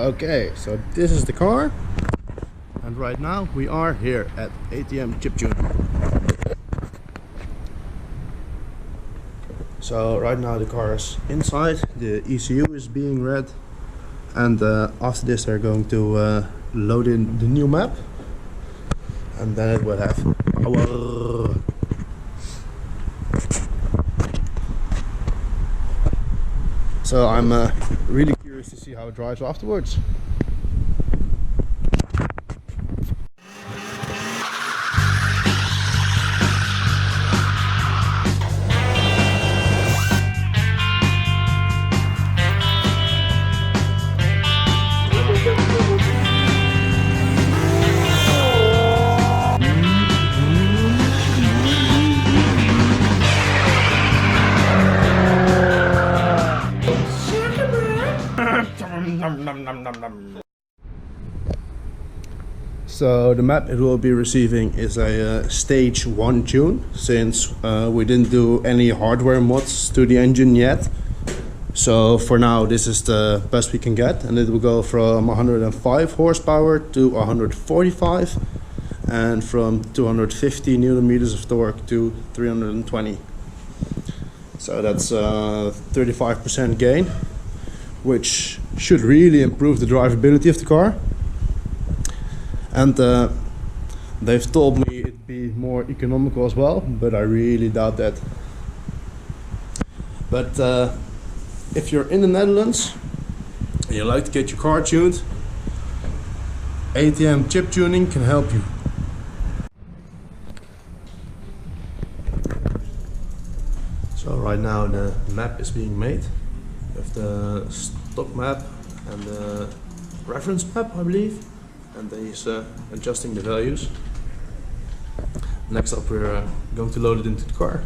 Okay, so this is the car, and right now we are here at ATM chip tune. So right now the car is inside, the ECU is being read, and after this they're going to load in the new map, and then it will have power. So I'm really curious to see how it drives afterwards. So the map it will be receiving is a stage 1 tune, since we didn't do any hardware mods to the engine yet. So for now this is the best we can get, and it will go from 105 horsepower to 145, and from 250 newton meters of torque to 320. So that's 35% gain, which should really improve the drivability of the car. And they've told me it'd be more economical as well, but I really doubt that. But if you're in the Netherlands and you like to get your car tuned, ATM chip tuning can help you. So right now the map is being made. We have the stock map and the reference map, I believe. And then he's adjusting the values. Next up we're going to load it into the car.